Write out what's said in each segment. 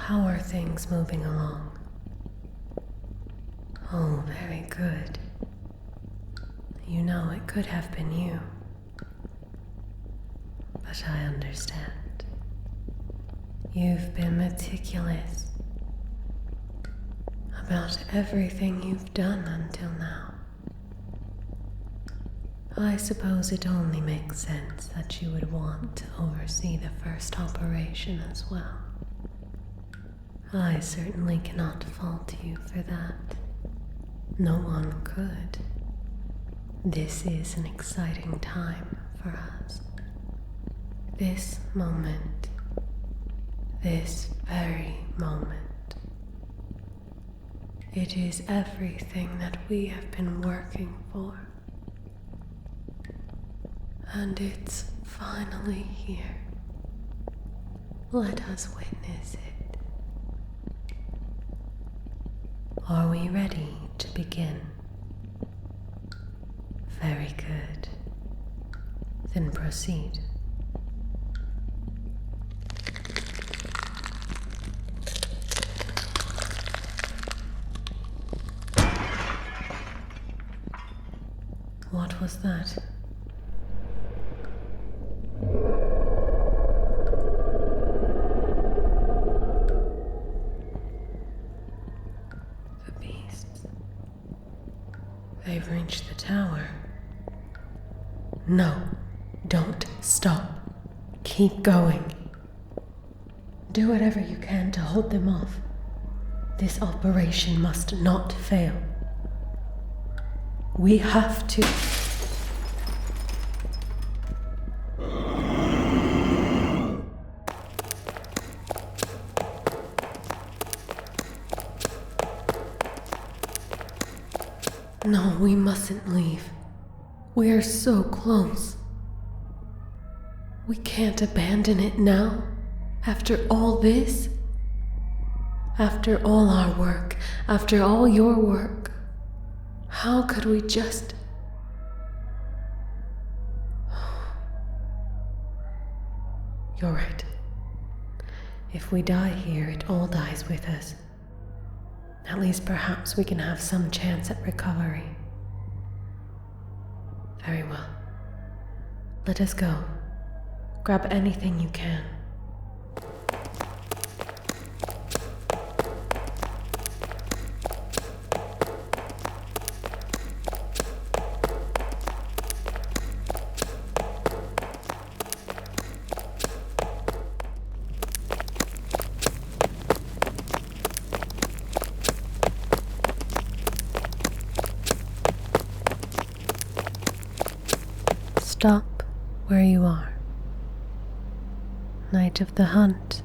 How are things moving along? Oh, very good. You know, it could have been you. But I understand. You've been meticulous about everything you've done until now. I suppose it only makes sense that you would want to oversee the first operation as well. I certainly cannot fault you for that. No one could. This is an exciting time for us. This moment, this very moment. It is everything that we have been working for. And it's finally here. Let us witness it. Are we ready to begin? Very good. Then proceed. What was that? The beasts. They've reached the tower. No, don't stop. Keep going. Do whatever you can to hold them off. This operation must not fail. We have to. No, we mustn't leave. We are so close. We can't abandon it now, after all this. After all our work, after all your work. How could we just... You're right. If we die here, it all dies with us. At least perhaps we can have some chance at recovery. Very well. Let us go. Grab anything you can. Stop where you are. Night of the hunt.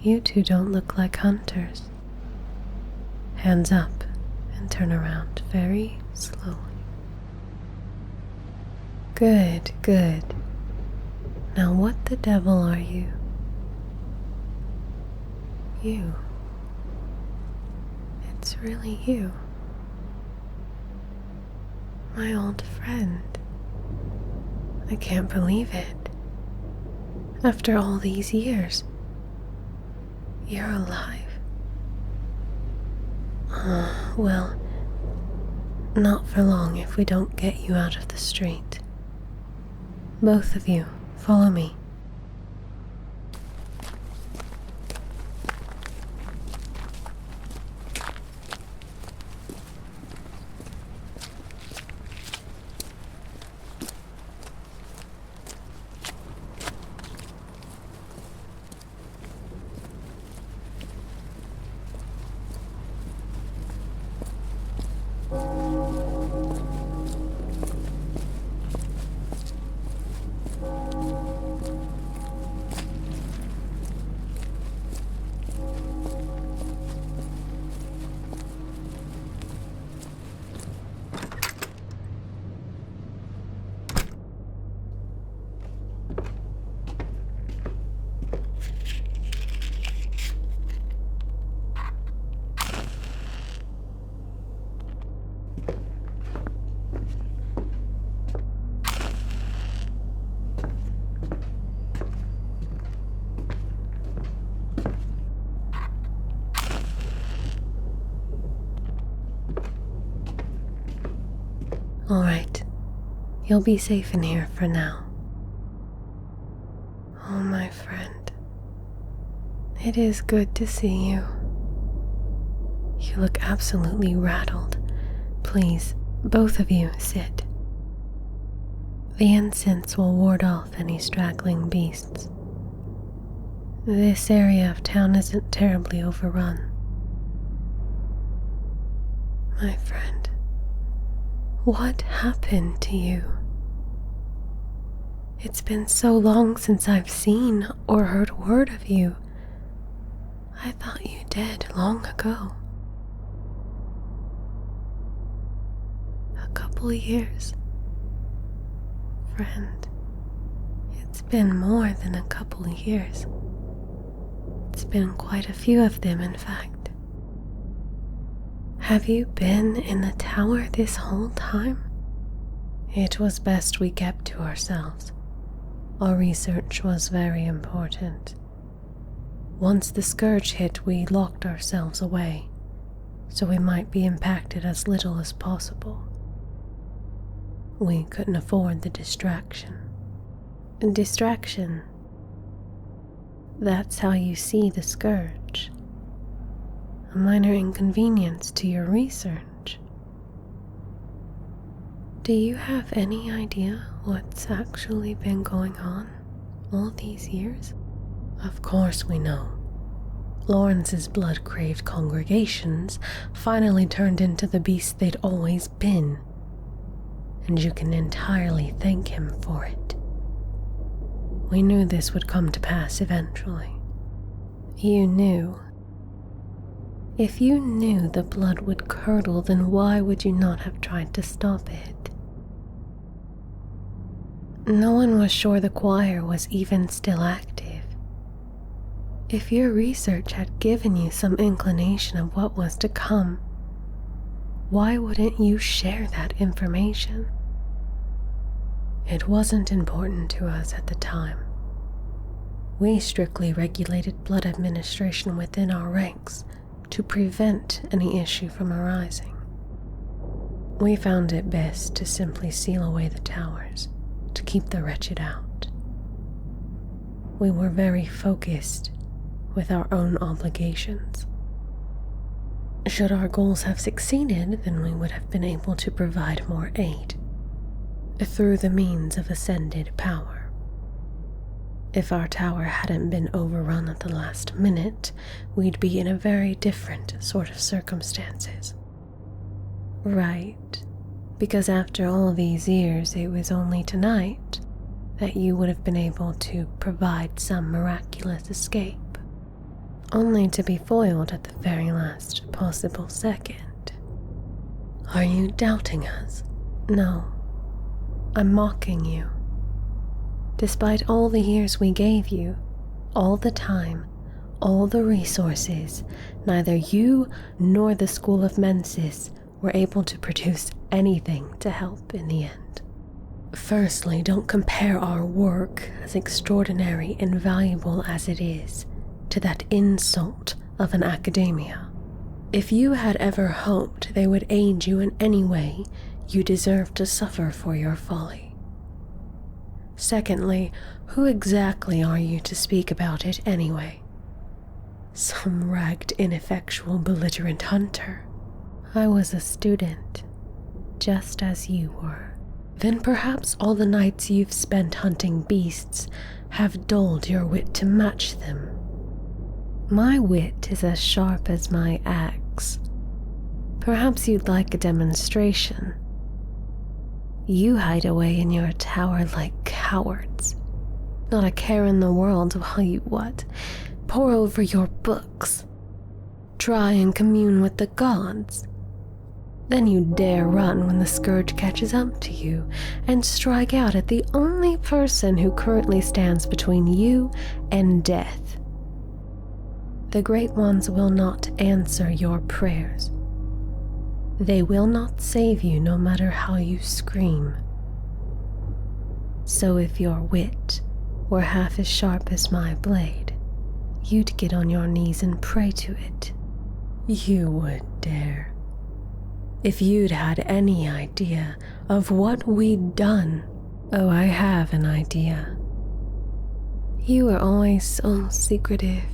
You two don't look like hunters. Hands up and turn around very slowly. Good, good. Now what the devil are you? You. It's really you. My old friend. I can't believe it. After all these years, you're alive. Well, not for long if we don't get you out of the street. Both of you, follow me. You'll be safe in here for now. Oh, my friend. It is good to see you. You look absolutely rattled. Please, both of you, sit. The incense will ward off any straggling beasts. This area of town isn't terribly overrun. My friend, what happened to you? It's been so long since I've seen or heard word of you. I thought you dead long ago. A couple years. Friend, it's been more than a couple years. It's been quite a few of them, in fact. Have you been in the tower this whole time? It was best we kept to ourselves. Our research was very important. Once the scourge hit, we locked ourselves away, so we might be impacted as little as possible. We couldn't afford the distraction. Distraction? That's how you see the scourge. A minor inconvenience to your research. Do you have any idea what's actually been going on all these years? Of course we know. Lawrence's blood-craved congregations finally turned into the beast they'd always been, and you can entirely thank him for it. We knew this would come to pass eventually. You knew. If you knew the blood would curdle, then why would you not have tried to stop it? No one was sure the choir was even still active. If your research had given you some inclination of what was to come, why wouldn't you share that information? It wasn't important to us at the time. We strictly regulated blood administration within our ranks to prevent any issue from arising. We found it best to simply seal away the towers to keep the wretched out. We were very focused with our own obligations. Should our goals have succeeded, then we would have been able to provide more aid through the means of ascended power. If our tower hadn't been overrun at the last minute, we'd be in a very different sort of circumstances. Right, because after all these years, it was only tonight that you would have been able to provide some miraculous escape, only to be foiled at the very last possible second. Are you doubting us? No, I'm mocking you. Despite all the years we gave you, all the time, all the resources, neither you nor the School of Mensis were able to produce anything to help in the end. Firstly, don't compare our work, as extraordinary and valuable as it is, to that insult of an academia. If you had ever hoped they would aid you in any way, you deserve to suffer for your folly. Secondly, who exactly are you to speak about it anyway? Some ragged, ineffectual, belligerent hunter. I was a student, just as you were. Then perhaps all the nights you've spent hunting beasts have dulled your wit to match them. My wit is as sharp as my axe. Perhaps you'd like a demonstration. You hide away in your tower like cowards. Not a care in the world while you pore over your books. Try and commune with the gods. Then you dare run when the scourge catches up to you and strike out at the only person who currently stands between you and death. The Great Ones will not answer your prayers. They will not save you no matter how you scream. So if your wit were half as sharp as my blade, you'd get on your knees and pray to it. You would dare. If you'd had any idea of what we'd done. Oh, I have an idea. You were always so secretive,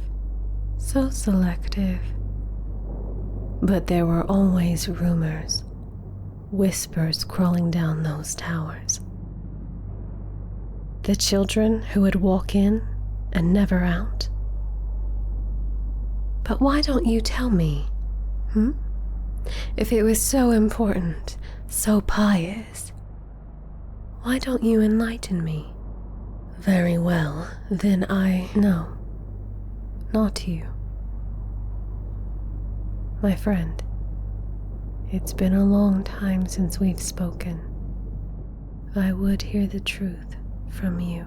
so selective. But there were always rumors, whispers crawling down those towers. The children who would walk in and never out. But why don't you tell me, If it was so important, so pious, why don't you enlighten me? Very well, then No, not you. My friend, it's been a long time since we've spoken. I would hear the truth from you.